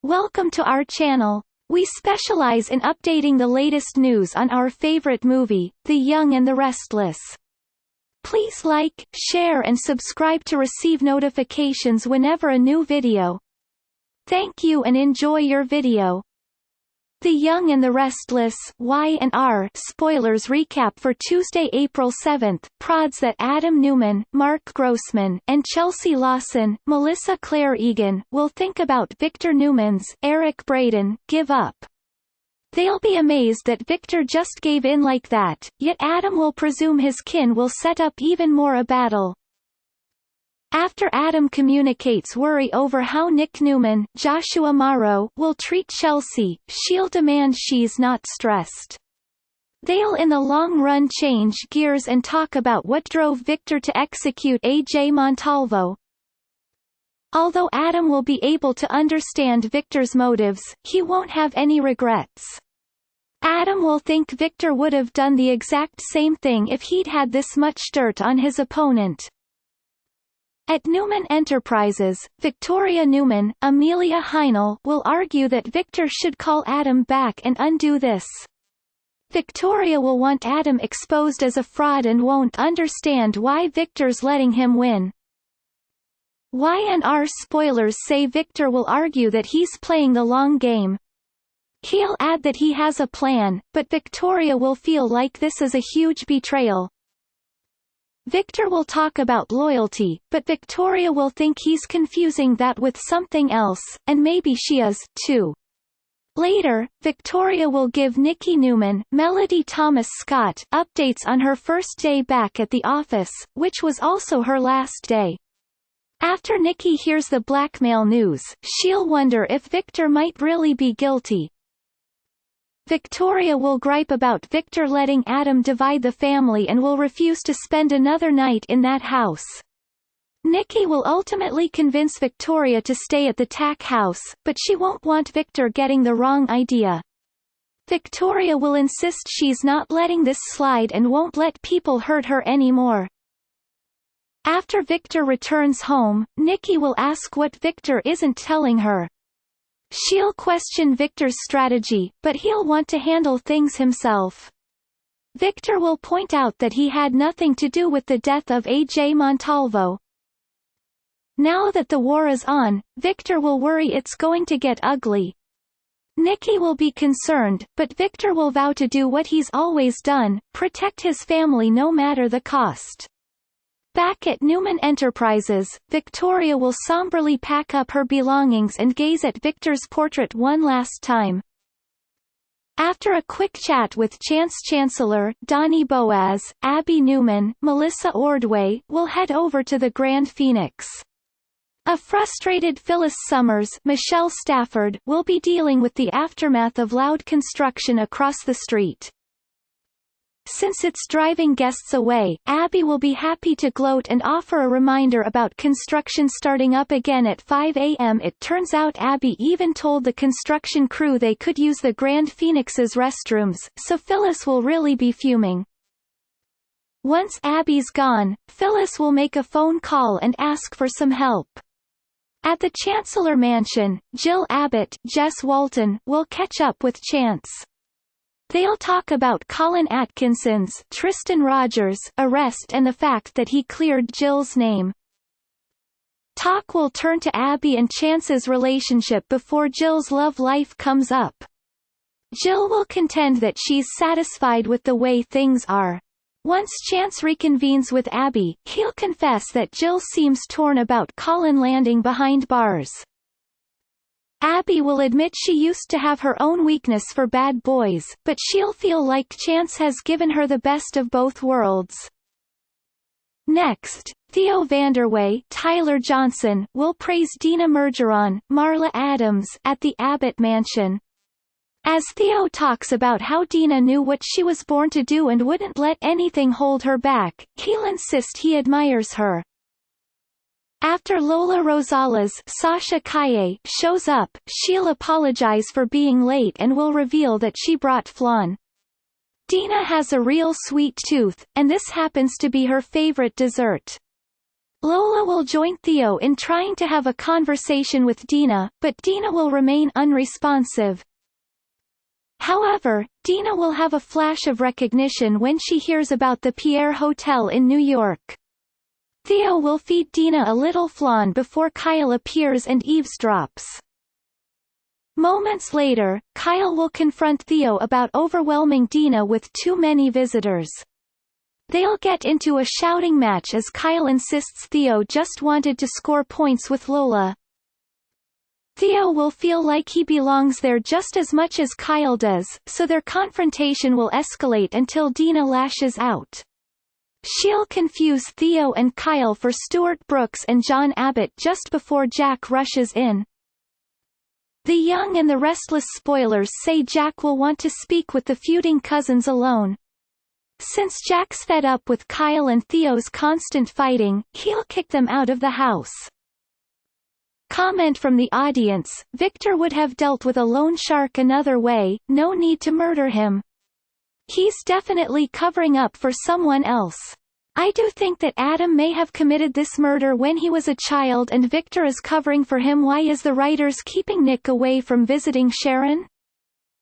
Welcome to our channel. We specialize in updating the latest news on our favorite movie, The Young and the Restless. Please like, share and subscribe to receive notifications whenever a new video. Thank you and enjoy your video. The Young and the Restless Y&R spoilers recap for Tuesday, April 7. Prods that Adam Newman, Mark Grossman, and Chelsea Lawson, Melissa Claire Egan, will think about Victor Newman's Eric Braeden give up. They'll be amazed that Victor just gave in like that, yet Adam will presume his kin will set up even more a battle. After Adam communicates worry over how Nick Newman, Joshua Morrow, will treat Chelsea, she'll demand she's not stressed. They'll in the long run change gears and talk about what drove Victor to execute A.J. Montalvo. Although Adam will be able to understand Victor's motives, he won't have any regrets. Adam will think Victor would have done the exact same thing if he'd had this much dirt on his opponent. At Newman Enterprises, Victoria Newman, Amelia Heinel, will argue that Victor should call Adam back and undo this. Victoria will want Adam exposed as a fraud and won't understand why Victor's letting him win. Y&R spoilers say Victor will argue that he's playing the long game. He'll add that he has a plan, but Victoria will feel like this is a huge betrayal. Victor will talk about loyalty, but Victoria will think he's confusing that with something else, and maybe she is, too. Later, Victoria will give Nikki Newman, Melody Thomas Scott, updates on her first day back at the office, which was also her last day. After Nikki hears the blackmail news, she'll wonder if Victor might really be guilty. Victoria will gripe about Victor letting Adam divide the family and will refuse to spend another night in that house. Nikki will ultimately convince Victoria to stay at the Tack house, but she won't want Victor getting the wrong idea. Victoria will insist she's not letting this slide and won't let people hurt her anymore. After Victor returns home, Nikki will ask what Victor isn't telling her. She'll question Victor's strategy, but he'll want to handle things himself. Victor will point out that he had nothing to do with the death of A.J. Montalvo. Now that the war is on, Victor will worry it's going to get ugly. Nikki will be concerned, but Victor will vow to do what he's always done, protect his family no matter the cost. Back at Newman Enterprises, Victoria will somberly pack up her belongings and gaze at Victor's portrait one last time. After a quick chat with Chance Chancellor, Donnie Boaz, Abby Newman, Melissa Ordway, will head over to the Grand Phoenix. A frustrated Phyllis Summers, Michelle Stafford, will be dealing with the aftermath of loud construction across the street. Since it's driving guests away, Abby will be happy to gloat and offer a reminder about construction starting up again at 5 a.m. It turns out Abby even told the construction crew they could use the Grand Phoenix's restrooms, so Phyllis will really be fuming. Once Abby's gone, Phyllis will make a phone call and ask for some help. At the Chancellor Mansion, Jill Abbott, Jess Walton, will catch up with Chance. They'll talk about Colin Atkinson's Tristan Rogers arrest and the fact that he cleared Jill's name. Talk will turn to Abby and Chance's relationship before Jill's love life comes up. Jill will contend that she's satisfied with the way things are. Once Chance reconvenes with Abby, he'll confess that Jill seems torn about Colin landing behind bars. Abby will admit she used to have her own weakness for bad boys, but she'll feel like Chance has given her the best of both worlds. Next, Theo Vanderway, Tyler Johnson, will praise Dina Mergeron, Marla Adams, at the Abbott Mansion. As Theo talks about how Dina knew what she was born to do and wouldn't let anything hold her back, he'll insist he admires her. After Lola Rosales, Sasha Kaye, shows up, she'll apologize for being late and will reveal that she brought flan. Dina has a real sweet tooth, and this happens to be her favorite dessert. Lola will join Theo in trying to have a conversation with Dina, but Dina will remain unresponsive. However, Dina will have a flash of recognition when she hears about the Pierre Hotel in New York. Theo will feed Dina a little flan before Kyle appears and eavesdrops. Moments later, Kyle will confront Theo about overwhelming Dina with too many visitors. They'll get into a shouting match as Kyle insists Theo just wanted to score points with Lola. Theo will feel like he belongs there just as much as Kyle does, so their confrontation will escalate until Dina lashes out. She'll confuse Theo and Kyle for Stuart Brooks and John Abbott just before Jack rushes in. The young and the restless spoilers say Jack will want to speak with the feuding cousins alone. Since Jack's fed up with Kyle and Theo's constant fighting, he'll kick them out of the house. Comment from the audience: Victor would have dealt with a loan shark another way, no need to murder him. He's definitely covering up for someone else. I do think that Adam may have committed this murder when he was a child and Victor is covering for him. Why is the writers keeping Nick away from visiting Sharon?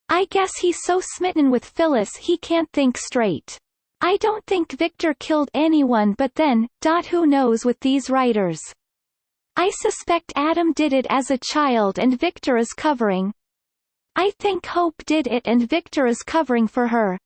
I guess he's so smitten with Phyllis he can't think straight. I don't think Victor killed anyone, but then, who knows with these writers. I suspect Adam did it as a child and Victor is covering. I think Hope did it and Victor is covering for her.